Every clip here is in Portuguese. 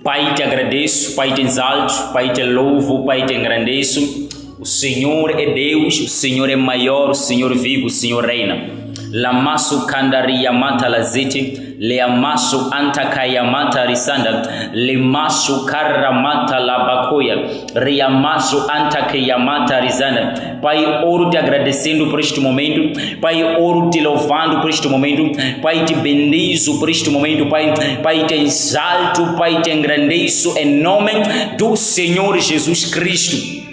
Pai, te agradeço, Pai, te exalto, Pai, te louvo, Pai, te engrandeço. O Senhor é Deus, o Senhor é maior, o Senhor vive, o Senhor reina. Lamasu kandaria mata lazete, le amasu antakaya mata risanda, le masu karra mata labacoia, riamasu antakaya mata risanda. Pai, oro te agradecendo por este momento, Pai, oro te louvando por este momento, Pai, te bendizo por este momento, Pai, te exalto, Pai, te engrandeço em nome do Senhor Jesus Cristo.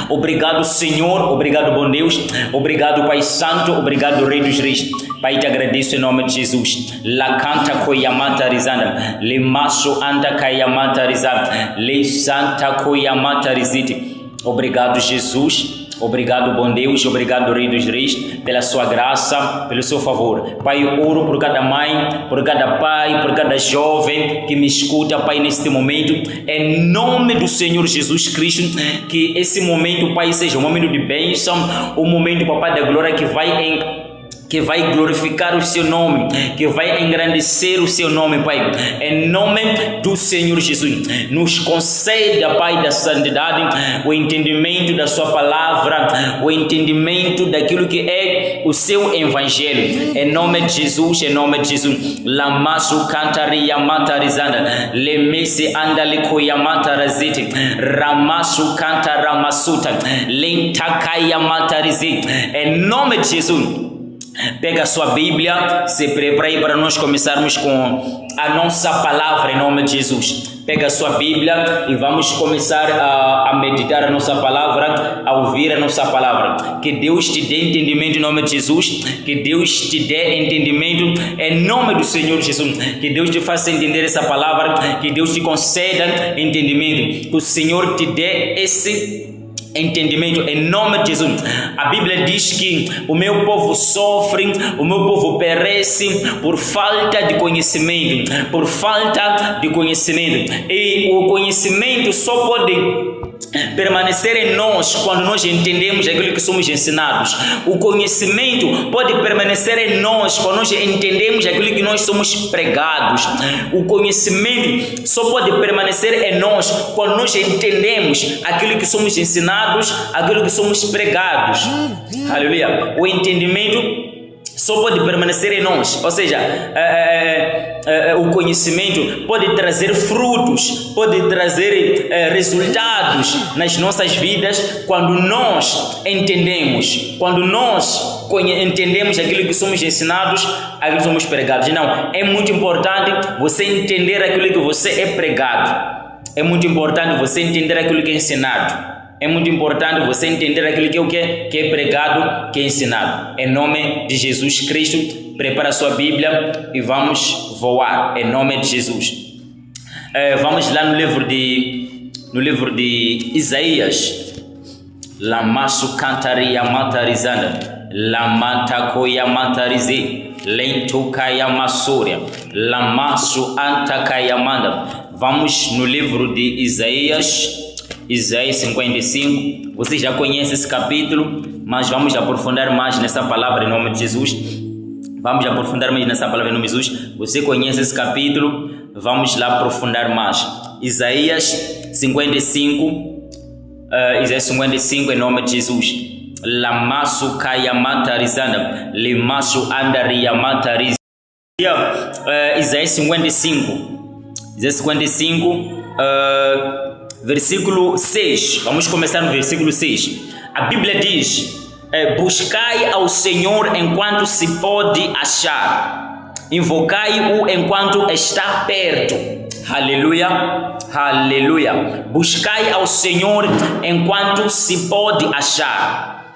Obrigado, Senhor, obrigado, bom Deus, obrigado, Pai Santo, obrigado, Rei dos Reis. Pai, te agradeço em nome de Jesus. La canta koyamata rizana, le maso anda kayamata rizana, le santa koyamata rizite. Obrigado, Jesus. Obrigado, bom Deus, obrigado, Rei dos Reis, pela sua graça, pelo seu favor. Pai, oro por cada mãe, por cada pai, por cada jovem que me escuta, Pai, neste momento, em nome do Senhor Jesus Cristo, que esse momento, Pai, seja um momento de bênção, um momento, Papai da glória, que vai glorificar o seu nome, que vai engrandecer o seu nome, Pai, em nome do Senhor Jesus. Nos conceda, Pai, da santidade, o entendimento da sua palavra, o entendimento daquilo que é o seu evangelho, em nome de Jesus, em nome de Jesus. Lamasu cantaria matarizanda, lemese andalico yamata razite, ramasu canta ramasuta, lentakaya matarizite, em nome de Jesus. Pega a sua Bíblia, se prepara aí para nós começarmos com a nossa palavra em nome de Jesus. Pega a sua Bíblia e vamos começar a meditar a nossa palavra, a ouvir a nossa palavra. Que Deus te dê entendimento em nome de Jesus. Que Deus te dê entendimento em nome do Senhor Jesus. Que Deus te faça entender essa palavra. Que Deus te conceda entendimento. Que o Senhor te dê esse entendimento em nome de Jesus. A Bíblia diz que o meu povo sofre, o meu povo perece por falta de conhecimento, por falta de conhecimento. E o conhecimento só pode permanecer em nós quando nós entendemos aquilo que somos ensinados. O conhecimento pode permanecer em nós quando nós entendemos aquilo que nós somos pregados. O conhecimento só pode permanecer em nós quando nós entendemos aquilo que somos ensinados, aquilo que somos pregados. Aleluia. O entendimento só pode permanecer em nós, ou seja, o conhecimento pode trazer frutos, pode trazer resultados nas nossas vidas quando nós entendemos, aquilo que somos ensinados, aquilo que somos pregados. Não, é muito importante você entender aquilo que você é pregado, é muito importante você entender aquilo que é ensinado. É muito importante você entender aquilo que é pregado, que é ensinado. Em nome de Jesus Cristo, prepara a sua Bíblia e vamos voar. Em nome de Jesus. Vamos lá no livro de Isaías. Lamasu cantaria matarizanda, lamata koya matarize, lentukaya masuria, lamasu antakaya manda. Vamos no livro de Isaías. Isaías 55, você já conhece esse capítulo, mas vamos aprofundar mais nessa palavra em nome de Jesus. Vamos aprofundar mais nessa palavra em nome de Jesus. Você conhece esse capítulo, vamos lá aprofundar mais. Isaías 55, Isaías 55 em nome de Jesus. Lamasu kaya matarizanda, limasu andaria matariz. Isaías 55, Isaías 55, versículo 6, vamos começar no versículo 6. A Bíblia diz: buscai ao Senhor enquanto se pode achar, invocai-o enquanto está perto. Aleluia, aleluia. Buscai ao Senhor enquanto se pode achar.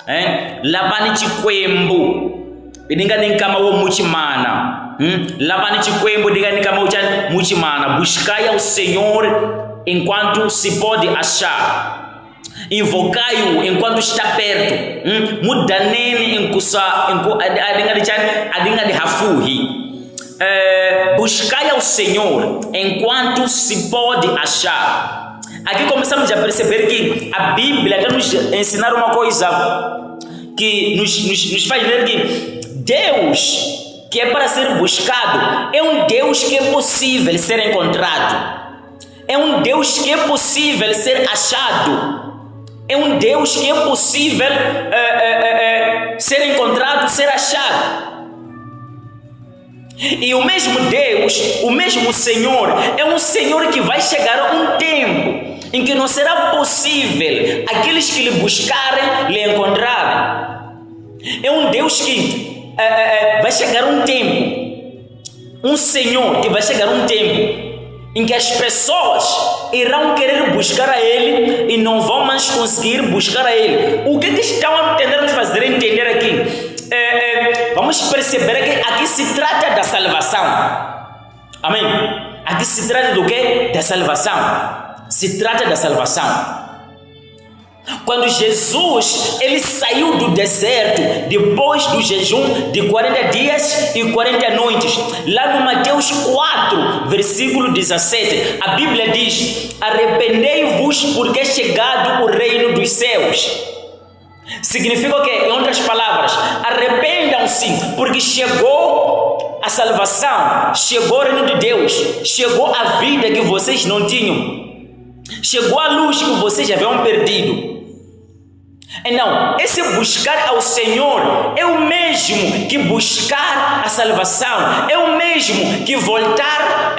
Lavani chikwembu bidingani kama wo muchimana. Lavani chikwembu digani kama wo muchimana. Buscai ao Senhor enquanto se pode achar, invocai-o enquanto está perto. Mudaneni enkusa adinga de hafuhi. Buscai ao Senhor enquanto se pode achar. Aqui começamos a perceber que a Bíblia quer nos ensinar uma coisa que nos faz ver que Deus, que é para ser buscado, é um Deus que é possível ser encontrado. é um Deus que é possível ser achado. É um Deus que é possível ser encontrado, ser achado. E o mesmo Deus, o mesmo Senhor, é um Senhor que vai chegar um tempo em que não será possível aqueles que lhe buscarem, lhe encontrarem. É um Deus que vai chegar um tempo, um Senhor que vai chegar um tempo em que as pessoas irão querer buscar a Ele e não vão mais conseguir buscar a Ele. O que estão tentando fazer entender aqui? Vamos perceber que aqui se trata da salvação. Amém? Aqui se trata do quê? Da salvação. Se trata da salvação. Quando Jesus ele saiu do deserto depois do jejum de 40 dias e 40 noites, lá no Mateus 4, versículo 17, a Bíblia diz: arrependei-vos porque é chegado o reino dos céus. Significa o quê? Em outras palavras, arrependam-se porque chegou a salvação, chegou o reino de Deus, chegou a vida que vocês não tinham, chegou a luz que vocês haviam perdido. Não, esse buscar ao Senhor é o mesmo que buscar a salvação, é o mesmo que voltar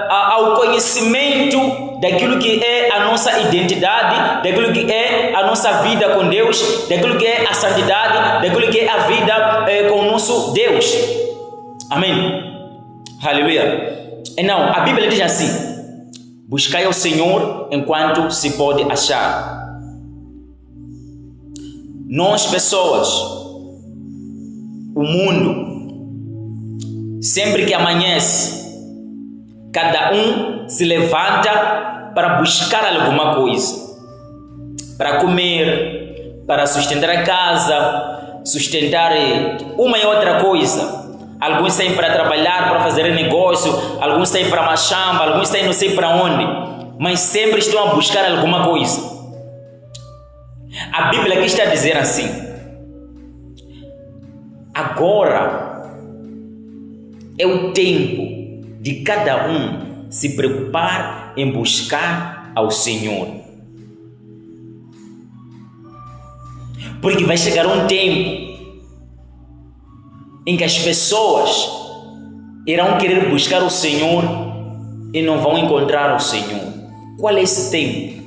ao conhecimento daquilo que é a nossa identidade, daquilo que é a nossa vida com Deus, daquilo que é a santidade, daquilo que é a vida com o nosso Deus. Amém? Aleluia. Não, a Bíblia diz assim: buscai ao Senhor enquanto se pode achar. Nós, pessoas, o mundo, sempre que amanhece, cada um se levanta para buscar alguma coisa, para comer, para sustentar a casa, sustentar uma e outra coisa. Alguns saem para trabalhar, para fazer negócio, alguns saem para Machamba, alguns saem não sei para onde, mas sempre estão a buscar alguma coisa. A Bíblia aqui está a dizer assim: agora é o tempo de cada um se preocupar em buscar ao Senhor. Porque vai chegar um tempo em que as pessoas irão querer buscar o Senhor e não vão encontrar o Senhor. Qual é esse tempo?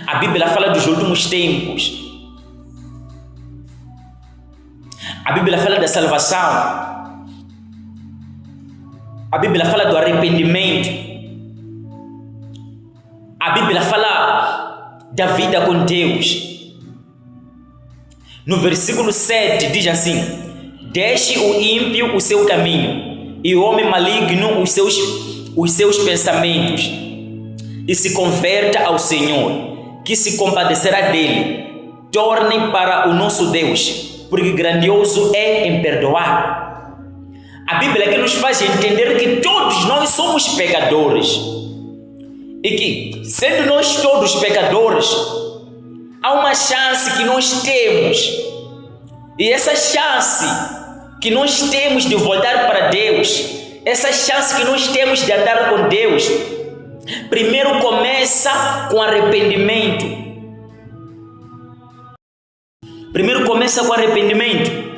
A Bíblia fala dos últimos tempos. A Bíblia fala da salvação. A Bíblia fala do arrependimento. A Bíblia fala da vida com Deus. No versículo 7 diz assim: deixe o ímpio o seu caminho e o homem maligno os seus pensamentos, e se converta ao Senhor, que se compadecerá dele. Torne para o nosso Deus, porque grandioso é em perdoar. A Bíblia aqui nos faz entender que todos nós somos pecadores e que, sendo nós todos pecadores, há uma chance que nós temos, e essa chance que nós temos de voltar para Deus, essa chance que nós temos de andar com Deus, primeiro começa com arrependimento. Primeiro começa com arrependimento.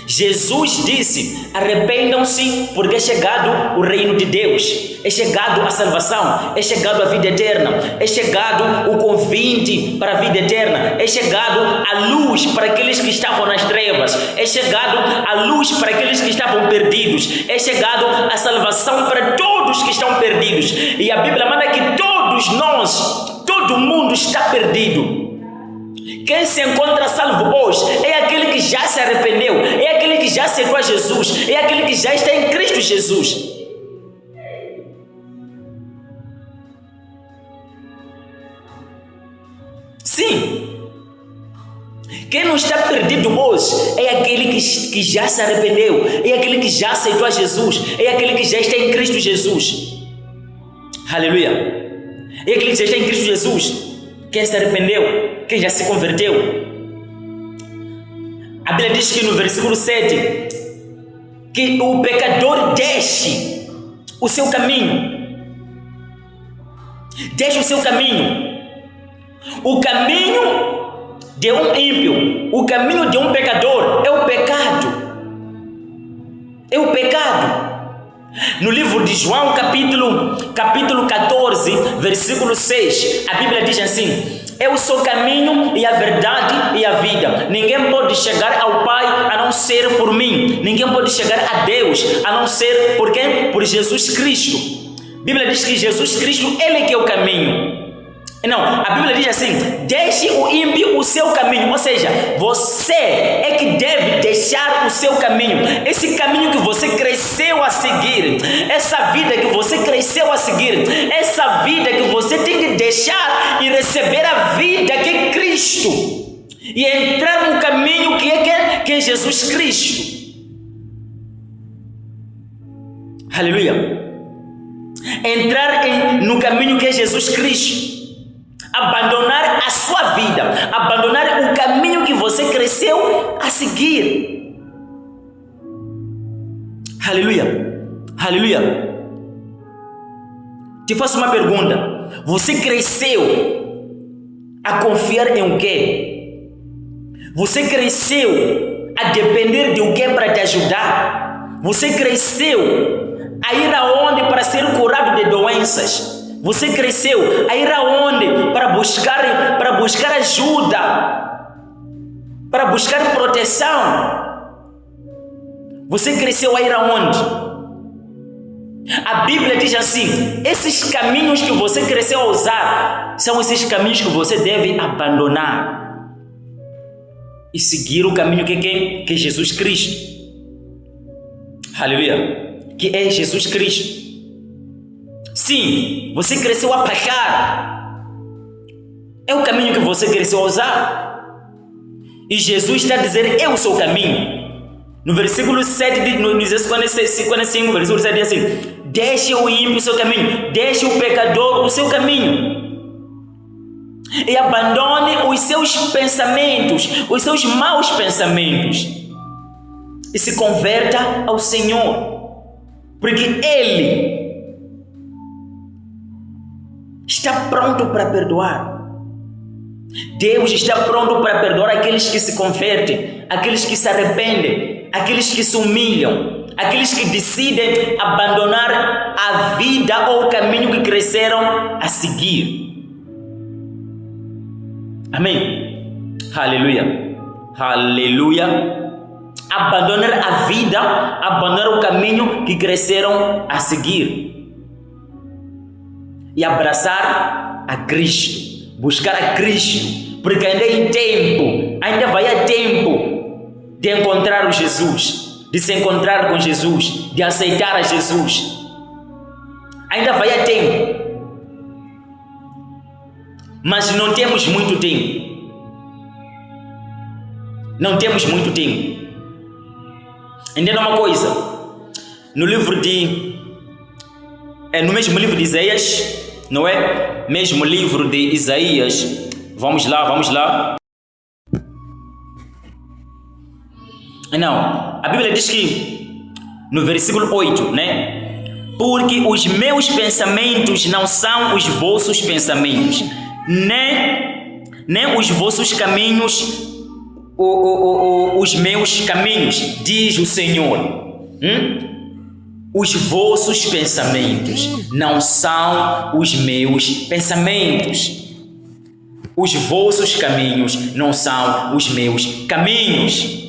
Jesus disse: arrependam-se porque é chegado o reino de Deus, é chegado a salvação, é chegado a vida eterna, é chegado o convite para a vida eterna, é chegado a luz para aqueles que estavam nas trevas, é chegado a luz para aqueles que estavam perdidos, é chegado a salvação para todos que estão perdidos. E a Bíblia manda que todos nós, todo mundo está perdido. Quem se encontra salvo hoje é aquele que já se arrependeu, é aquele que já aceitou a Jesus, é aquele que já está em Cristo Jesus. Sim, quem não está perdido hoje é aquele que já se arrependeu, é aquele que já aceitou a Jesus, é aquele que já está em Cristo Jesus. Aleluia! É aquele que já está em Cristo Jesus. Quem se arrependeu, quem já se converteu. A Bíblia diz que no versículo 7: que o pecador deixe o seu caminho. Deixe o seu caminho. O caminho de um ímpio, o caminho de um pecador é o pecado. É o pecado. No livro de João, capítulo 14, versículo 6, a Bíblia diz assim: eu sou o caminho e a verdade e a vida. Ninguém pode chegar ao Pai a não ser por mim. Ninguém pode chegar a Deus a não ser por quem? Por Jesus Cristo. A Bíblia diz que Jesus Cristo, Ele que é o caminho. Não, a Bíblia diz assim: deixe o ímpio o seu caminho. Ou seja, você é que deve deixar o seu caminho. Esse caminho que você cresceu a seguir, essa vida que você cresceu a seguir, essa vida que você tem que deixar e receber a vida que é Cristo e entrar no caminho que é Jesus Cristo. Aleluia. Entrar no caminho que é Jesus Cristo. Abandonar a sua vida, abandonar o caminho que você cresceu a seguir. Aleluia, aleluia. Te faço uma pergunta: você cresceu a confiar em o quê? Você cresceu a depender de o que para te ajudar? Você cresceu a ir aonde para ser curado de doenças? Você cresceu a ir aonde para buscar ajuda, para buscar proteção? Você cresceu a ir aonde? A Bíblia diz assim: esses caminhos que você cresceu a usar são esses caminhos que você deve abandonar e seguir o caminho que é Jesus Cristo. Aleluia. Que é Jesus Cristo. Sim, você cresceu a pagar. É o caminho que você cresceu a usar. E Jesus está a dizer: eu sou o caminho. No versículo 7, no 55, versículo 7 diz assim: deixe o ímpio o seu caminho, deixe o pecador o seu caminho, e abandone os seus pensamentos, os seus maus pensamentos, e se converta ao Senhor, porque Ele está pronto para perdoar. Deus está pronto para perdoar aqueles que se convertem, aqueles que se arrependem, aqueles que se humilham, aqueles que decidem abandonar a vida ou o caminho que cresceram a seguir. Amém? Aleluia. Aleluia. Abandonar a vida, abandonar o caminho que cresceram a seguir. E abraçar a Cristo, buscar a Cristo, porque ainda é tempo, ainda vai a tempo de encontrar o Jesus, de se encontrar com Jesus, de aceitar a Jesus. Ainda vai a tempo, mas não temos muito tempo. Não temos muito tempo. Entenda uma coisa, no mesmo livro de Isaías, não é? Mesmo livro de Isaías, vamos lá. Não, a Bíblia diz que, no versículo 8, né? Porque os meus pensamentos não são os vossos pensamentos, nem os vossos caminhos, os meus caminhos, diz o Senhor. Os vossos pensamentos não são os meus pensamentos. Os vossos caminhos não são os meus caminhos.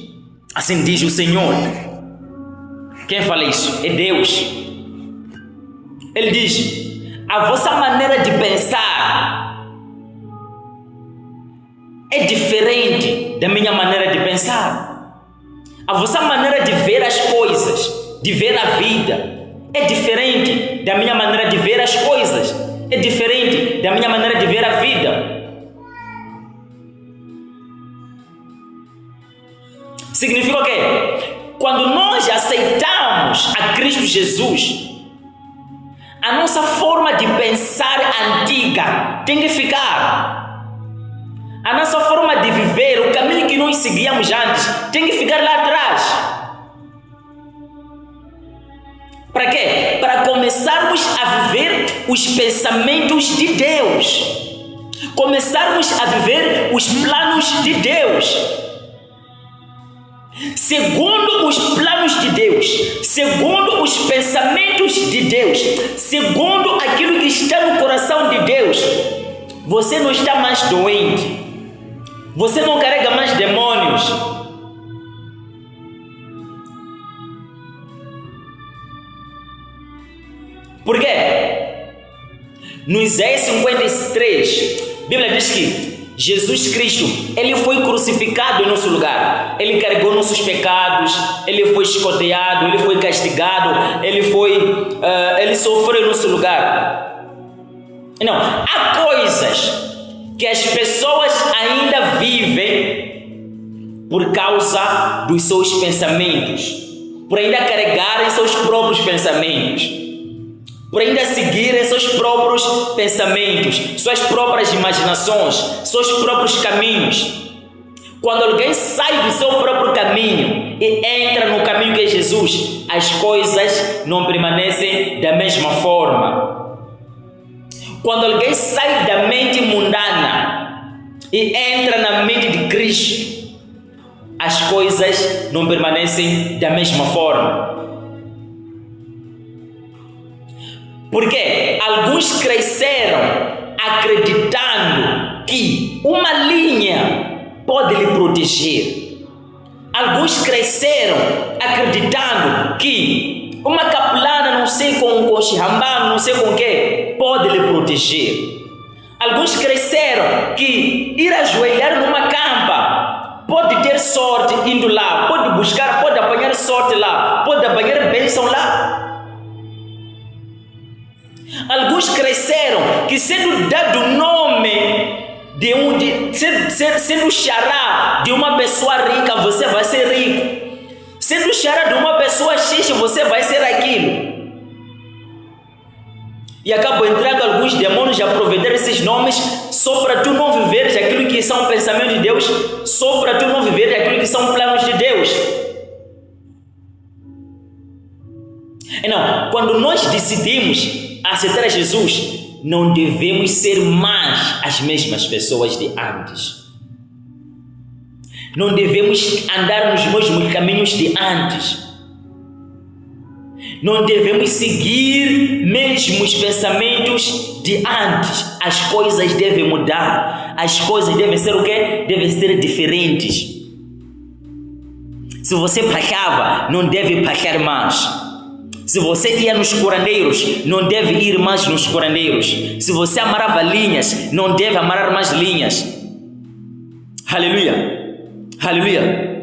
Assim diz o Senhor. Quem fala isso? É Deus. Ele diz: a vossa maneira de pensar é diferente da minha maneira de pensar. A vossa maneira de ver as coisas, de ver a vida, é diferente da minha maneira de ver as coisas, é diferente da minha maneira de ver a vida. Significa o quê? Quando nós aceitamos a Cristo Jesus, a nossa forma de pensar antiga tem que ficar. A nossa forma de viver, o caminho que nós seguíamos antes, tem que ficar lá atrás. Para quê? Para começarmos a viver os pensamentos de Deus. Começarmos a viver os planos de Deus. Segundo os planos de Deus, segundo os pensamentos de Deus, segundo aquilo que está no coração de Deus, você não está mais doente, você não carrega mais demônios. Por quê? No Isaías 53, a Bíblia diz que Jesus Cristo, Ele foi crucificado em nosso lugar. Ele carregou nossos pecados, Ele foi escoteado, Ele foi castigado, Ele sofreu em nosso lugar. Não, há coisas que as pessoas ainda vivem por causa dos seus pensamentos, por ainda carregarem seus próprios pensamentos, por ainda seguirem seus próprios pensamentos, suas próprias imaginações, seus próprios caminhos. Quando alguém sai do seu próprio caminho e entra no caminho que é Jesus, as coisas não permanecem da mesma forma. Quando alguém sai da mente mundana e entra na mente de Cristo, as coisas não permanecem da mesma forma. Porque alguns cresceram acreditando que uma linha pode lhe proteger. Alguns cresceram acreditando que uma capulana, não sei com chirrambano, não sei com o que, pode lhe proteger. Alguns cresceram que ir ajoelhar numa campa pode ter sorte indo lá, pode buscar, pode apanhar sorte lá, pode apanhar bênção lá. Alguns cresceram que sendo dado nome sendo xará de uma pessoa rica, você vai ser rico. Sendo xará de uma pessoa X, você vai ser aquilo. E acabam entrando alguns demônios a aproveitar esses nomes só para tu não viveres aquilo que são pensamentos de Deus, só para tu não viveres aquilo que são planos de Deus. Não, quando nós decidimos aceitar Jesus, não devemos ser mais as mesmas pessoas de antes. Não devemos andar nos mesmos caminhos de antes. Não devemos seguir mesmos pensamentos de antes. As coisas devem mudar. As coisas devem ser o quê? Devem ser diferentes. Se você pecava, não deve pecar mais. Se você ia nos curandeiros, não deve ir mais nos curandeiros. Se você amarrava linhas, não deve amarrar mais linhas. Aleluia. Aleluia.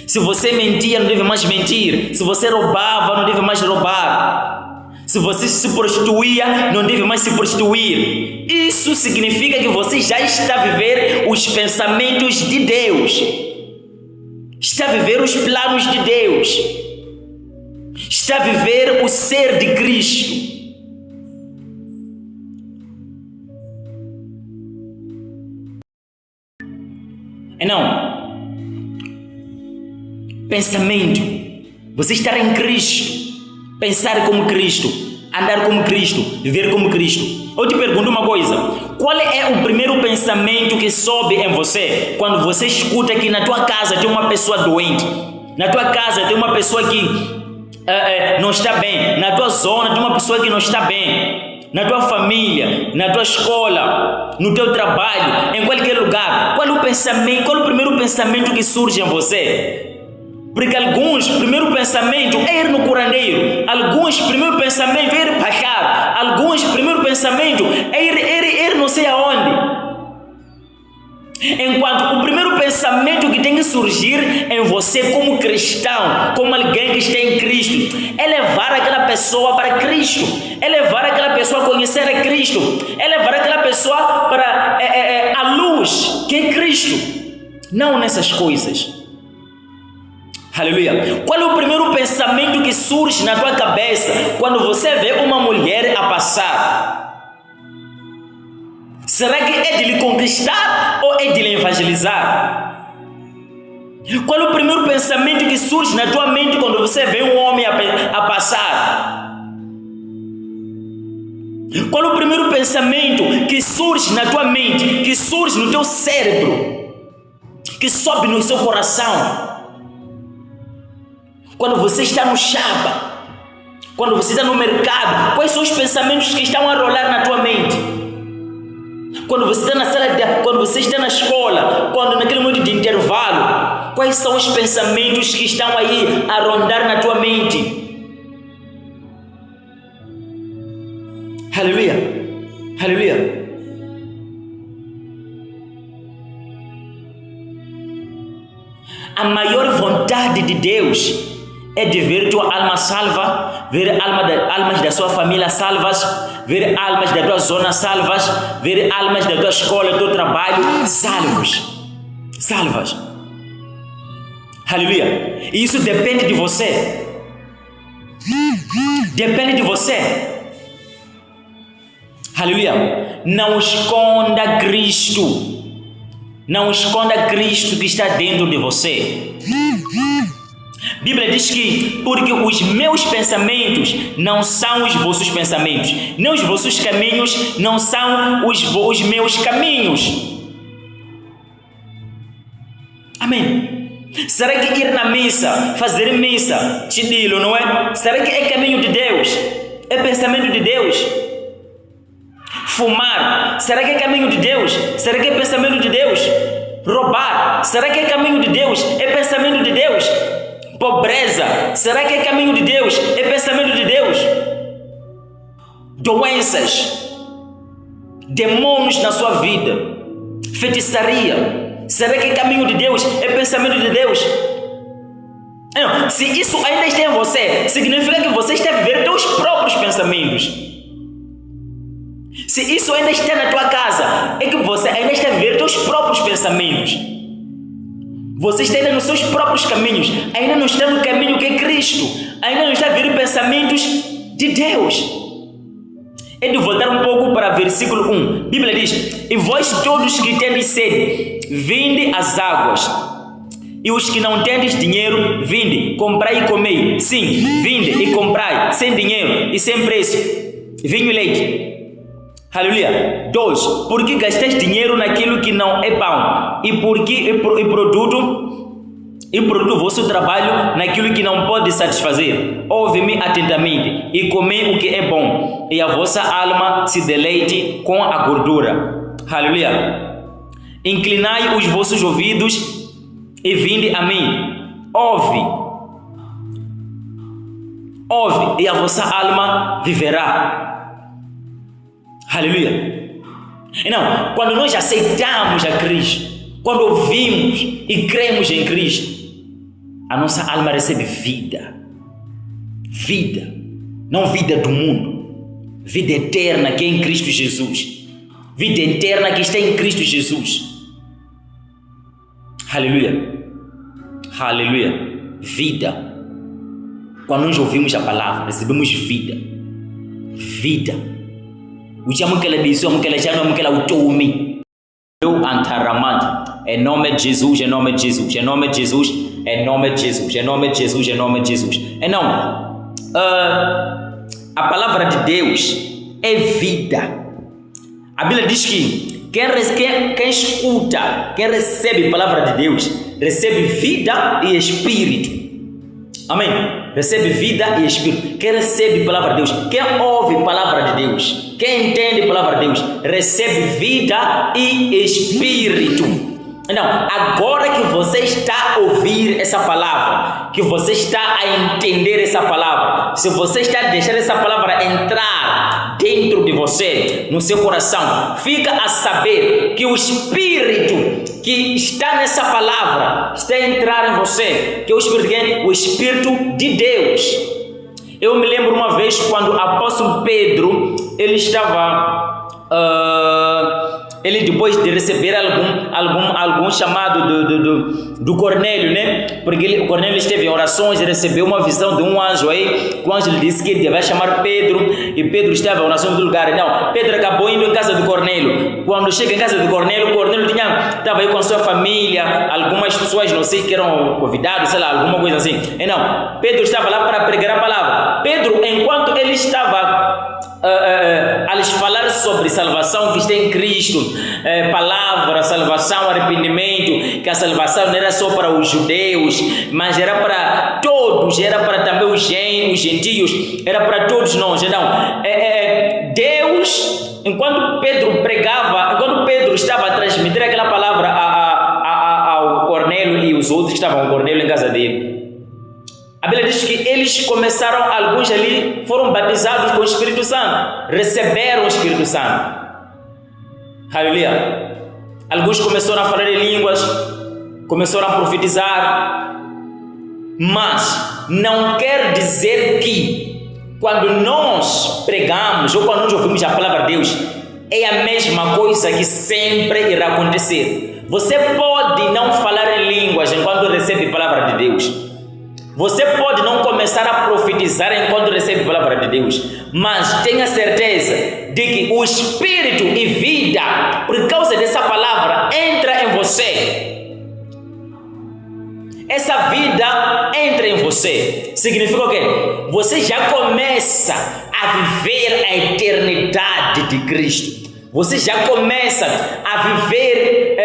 Se você mentia, não deve mais mentir. Se você roubava, não deve mais roubar. Se você se prostituía, não deve mais se prostituir. Isso significa que você já está a viver os pensamentos de Deus. Está a viver os planos de Deus. Está a viver o ser de Cristo. Não. Pensamento. Você estar em Cristo. Pensar como Cristo. Andar como Cristo. Viver como Cristo. Eu te pergunto uma coisa. Qual é o primeiro pensamento que sobe em você quando você escuta que na tua casa tem uma pessoa doente? Na tua casa tem uma pessoa que não está bem. Na tua zona tem uma pessoa que não está bem. Na tua família, na tua escola, no teu trabalho, em qualquer lugar. Qual é o pensamento? Qual é o primeiro pensamento que surge em você? Porque alguns, primeiro pensamento é ir no curandeiro. Alguns, primeiro pensamento é ir pecar. Alguns, primeiro pensamento é ir não sei aonde. Enquanto o primeiro pensamento que tem que surgir em você como cristão, como alguém que está em Cristo, é levar aquela pessoa para Cristo, é levar aquela pessoa a conhecer a Cristo, é levar aquela pessoa para a luz que é Cristo, não nessas coisas. Aleluia. Qual é o primeiro pensamento que surge na tua cabeça quando você vê uma mulher a passar? Será que é de lhe conquistar ou é de lhe evangelizar? Qual é o primeiro pensamento que surge na tua mente quando você vê um homem a passar? Qual é o primeiro pensamento que surge na tua mente, que surge no teu cérebro, que sobe no seu coração? Quando você está no chapa, quando você está no mercado, quais são os pensamentos que estão a rolar na tua mente? Quando você está na sala de aula, quando você está na escola, quando naquele momento de intervalo, quais são os pensamentos que estão aí a rondar na tua mente? Aleluia, aleluia. A maior vontade de Deus é de ver tua alma salva, ver almas da sua família salvas, ver almas da tua zona salvas, ver almas da tua escola, do teu trabalho salvos. Salvas. Aleluia. E isso depende de você. Depende de você. Aleluia. Não esconda Cristo. Não esconda Cristo que está dentro de você. A Bíblia diz que porque os meus pensamentos não são os vossos pensamentos, nem os vossos caminhos não são os meus caminhos. Amém. Será que ir na missa, fazer missa, te digo, não é? Será que é caminho de Deus? É pensamento de Deus? Fumar, será que é caminho de Deus? Será que é pensamento de Deus? Roubar, será que é caminho de Deus? É pensamento de Deus? Pobreza, será que é caminho de Deus? É pensamento de Deus? Doenças, demônios na sua vida, feitiçaria, será que é caminho de Deus? É pensamento de Deus? Não, se isso ainda está em você, significa que você está a viver teus próprios pensamentos. Se isso ainda está na tua casa, é que você ainda está a viver teus próprios pensamentos. Você está ainda nos seus próprios caminhos, ainda não está no caminho que é Cristo, ainda não está a viver pensamentos de Deus. É de voltar um pouco para versículo 1. A Bíblia diz: e vós todos que tendes sede, vinde às águas. E os que não tendes dinheiro, vinde, comprai e comei. Sim, vinde e comprai, sem dinheiro e sem preço, vinho e leite. Aleluia. 2. Porque gastais dinheiro naquilo que não é pão, e produto vosso trabalho naquilo que não pode satisfazer. Ouve-me atentamente e comei o que é bom, e a vossa alma se deleite com a gordura. Aleluia. Inclinai os vossos ouvidos e vinde a mim. Ouve, e a vossa alma viverá. Aleluia. Não, quando nós aceitamos a Cristo, quando ouvimos e cremos em Cristo, a nossa alma recebe vida. Vida. Não vida do mundo. Vida eterna que é em Cristo Jesus. Vida eterna que está em Cristo Jesus. Aleluia. Aleluia. Vida. Quando nós ouvimos a palavra, recebemos vida. Vida. O chamo que ela disse, o que ela já não que ela utome. Eu antaramanta. Em nome de Jesus, em nome de Jesus, em nome de Jesus, em nome de Jesus, em nome de Jesus, em nome de Jesus. Então, a palavra de Deus é vida. A Bíblia diz que quem escuta, quem recebe a palavra de Deus, recebe vida e espírito. Amém? Recebe vida e espírito. Quem recebe a palavra de Deus, quem ouve a palavra de Deus, quem entende a palavra de Deus, recebe vida e espírito. Então, agora que você está a ouvir essa palavra, que você está a entender essa palavra, se você está a deixar essa palavra entrar dentro de você, no seu coração, fica a saber que o Espírito que está nessa palavra está a entrar em você, que é o Espírito de quem? O Espírito de Deus. Eu me lembro uma vez quando o apóstolo Pedro, ele estava... ele depois de receber algum chamado do Cornélio, né? Porque o Cornélio esteve em orações e recebeu uma visão de um anjo aí, que o anjo lhe disse que ele vai chamar Pedro, e Pedro estava em oração do lugar. Então, Pedro acabou indo em casa do Cornélio. Quando chega em casa do Cornélio, o Cornélio estava aí com a sua família, algumas pessoas, não sei, que eram convidados, sei lá, alguma coisa assim. Então, Pedro estava lá para pregar a palavra. Pedro, enquanto ele estava a lhes falar sobre salvação que está em Cristo, palavra, salvação, arrependimento, que a salvação não era só para os judeus, mas era para todos, era para também os gentios, era para todos nós. Então, Deus, enquanto Pedro pregava, enquanto Pedro estava a transmitir aquela palavra ao Cornélio e os outros que estavam com Cornélio em casa dele, a Bíblia diz que eles começaram, alguns ali foram batizados com o Espírito Santo, receberam o Espírito Santo. Aleluia. Alguns começaram a falar em línguas, começaram a profetizar, mas não quer dizer que quando nós pregamos ou quando nós ouvimos a palavra de Deus, é a mesma coisa que sempre irá acontecer. Você pode não falar em línguas enquanto recebe a palavra de Deus. Você pode não começar a profetizar enquanto recebe a palavra de Deus, mas tenha certeza de que o Espírito e vida, por causa dessa palavra, entra em você. Essa vida entra em você. Significa o quê? Você já começa a viver a eternidade de Cristo. Você já começa a viver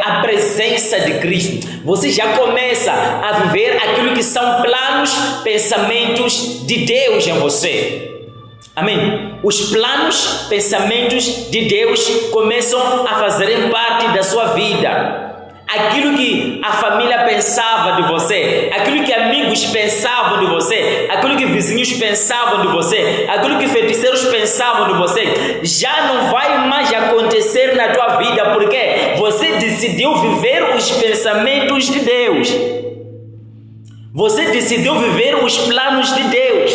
a presença de Cristo. Você já começa a viver aquilo que são planos, pensamentos de Deus em você. Amém? Os planos, pensamentos de Deus começam a fazerem parte da sua vida. Aquilo que a família pensava de você, aquilo que amigos pensavam de você, aquilo que vizinhos pensavam de você, aquilo que feiticeiros pensavam de você, já não vai mais acontecer na tua vida, porque você decidiu viver os pensamentos de Deus. Você decidiu viver os planos de Deus.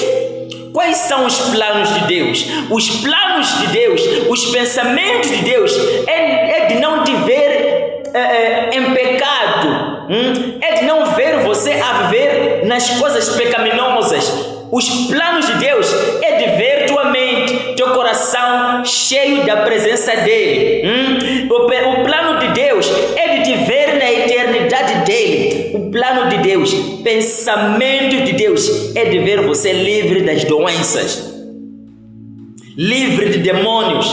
Quais são os planos de Deus? Os planos de Deus, os pensamentos de Deus é de não te ver em pecado, é de não ver você a viver nas coisas pecaminosas. Os planos de Deus é de ver tua mente, teu coração cheio da presença dele. O plano de Deus é de te ver na eternidade dele. O plano de Deus, pensamento de Deus é de ver você livre das doenças, livre de demônios,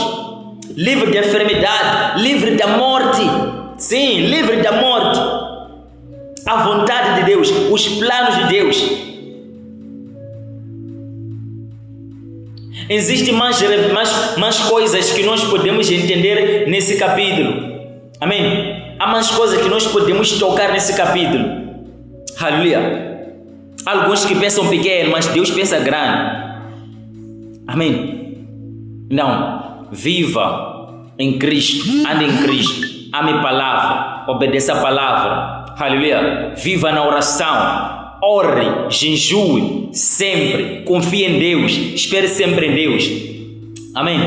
livre de enfermidade, livre da morte. Sim, livre da morte. A vontade de Deus, os planos de Deus. Existem mais coisas que nós podemos entender nesse capítulo. Amém? Há mais coisas que nós podemos tocar nesse capítulo. Aleluia. Alguns que pensam pequeno, mas Deus pensa grande. Amém? Não. Viva em Cristo. Ande em Cristo. Ame a palavra, obedeça a palavra, aleluia, viva na oração, ore, jejue sempre, confie em Deus, espere sempre em Deus, amém?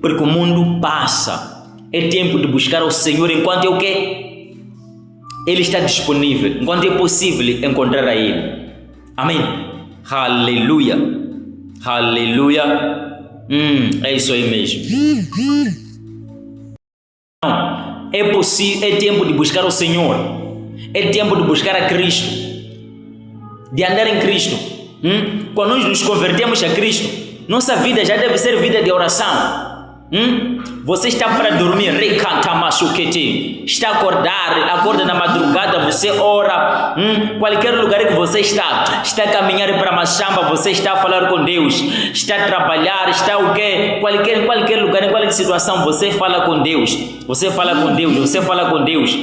Porque o mundo passa, é tempo de buscar o Senhor enquanto é o quê? Ele está disponível, enquanto é possível encontrar a Ele, amém? Aleluia, aleluia, é isso aí mesmo. É possível, é tempo de buscar o Senhor, é tempo de buscar a Cristo, de andar em Cristo. Quando nós nos convertemos a Cristo, nossa vida já deve ser vida de oração. Você está para dormir, está a acorda na madrugada, você ora, qualquer lugar que você está a caminhar para Machamba, você está a falar com Deus, está a trabalhar, está o quê? Qualquer lugar, em qualquer situação, você fala com Deus, você fala com Deus, você fala com Deus.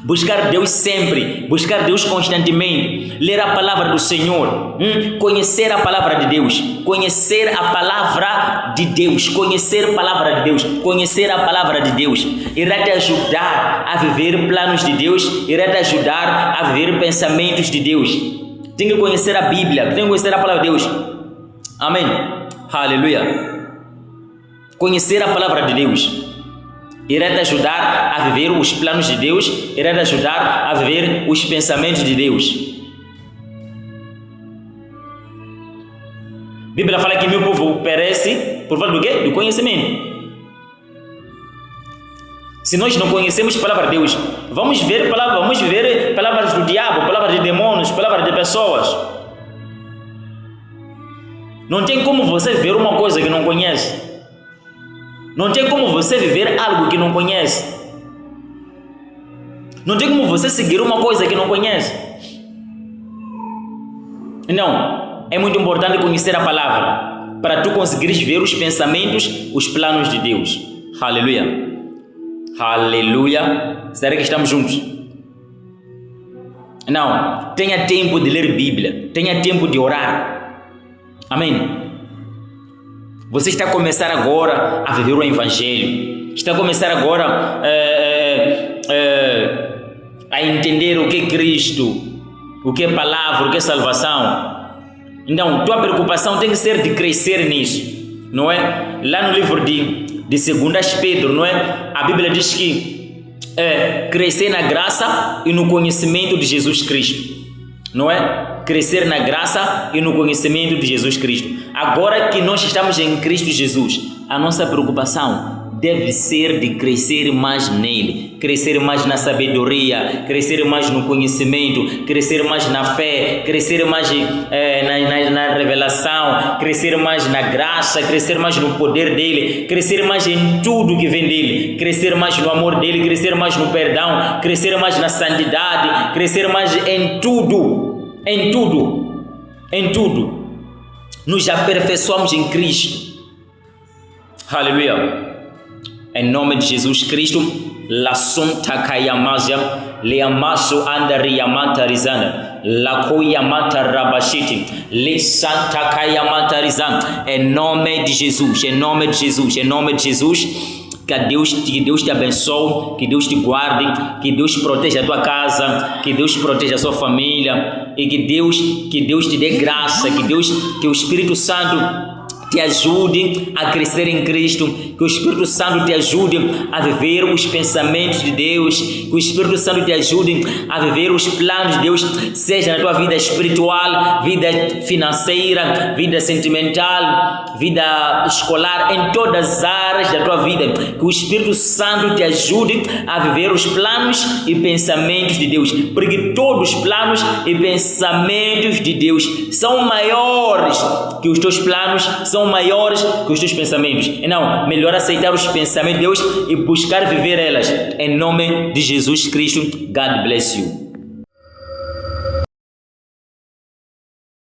Buscar Deus sempre, buscar Deus constantemente, ler a palavra do Senhor, conhecer a palavra de Deus, conhecer a palavra de Deus, conhecer a palavra de Deus, conhecer a palavra de Deus, irá te ajudar a viver planos de Deus, irá te ajudar a viver pensamentos de Deus. Tem que conhecer a Bíblia, tem que conhecer a palavra de Deus, amém, aleluia, conhecer a palavra de Deus irá te ajudar a viver os planos de Deus, irá te ajudar a viver os pensamentos de Deus. A Bíblia fala que meu povo perece por falta do quê? Do conhecimento. Se nós não conhecemos a palavra de Deus, vamos ver palavras do diabo, palavras de demônios, palavras de pessoas. Não tem como você ver uma coisa que não conhece. Não tem como você viver algo que não conhece. Não tem como você seguir uma coisa que não conhece. Não, é muito importante conhecer a palavra para tu conseguires ver os pensamentos, os planos de Deus. Aleluia. Aleluia. Será que estamos juntos? Não, tenha tempo de ler Bíblia, tenha tempo de orar. Amém. Você está a começar agora a viver o Evangelho. Está a começar agora a entender o que é Cristo, o que é palavra, o que é salvação. Então, tua preocupação tem que ser de crescer nisso, não é? Lá no livro de 2 Pedro, não é? A Bíblia diz que crescer na graça e no conhecimento de Jesus Cristo, não é? Crescer na graça e no conhecimento de Jesus Cristo. Agora que nós estamos em Cristo Jesus, a nossa preocupação deve ser de crescer mais nele, crescer mais na sabedoria, crescer mais no conhecimento, crescer mais na fé, crescer mais na revelação, crescer mais na graça, crescer mais no poder dele, crescer mais em tudo que vem dele, crescer mais no amor dele, crescer mais no perdão, crescer mais na santidade, crescer mais em tudo, em tudo, em tudo. Nos aperfeiçoamos em Cristo. Aleluia. Em nome de Jesus Cristo, la sunta kayamazia, le amaso andariyamanta rizana, la koyamanta rabashiti, le santa kayamanta rizana. Em nome de Jesus, em nome de Jesus, em nome de Jesus. Que Deus te abençoe, que Deus te guarde, que Deus proteja a tua casa, que Deus proteja a sua família e que Deus te dê graça, que o Espírito Santo te ajude a crescer em Cristo, que o Espírito Santo te ajude a viver os pensamentos de Deus, que o Espírito Santo te ajude a viver os planos de Deus, seja na tua vida espiritual, vida financeira, vida sentimental, vida escolar, em todas as áreas da tua vida, que o Espírito Santo te ajude a viver os planos e pensamentos de Deus, porque todos os planos e pensamentos de Deus são maiores que os teus planos, são maiores que os teus pensamentos. Não, melhor aceitar os pensamentos de Deus e buscar viver elas. Em nome de Jesus Cristo, God bless you.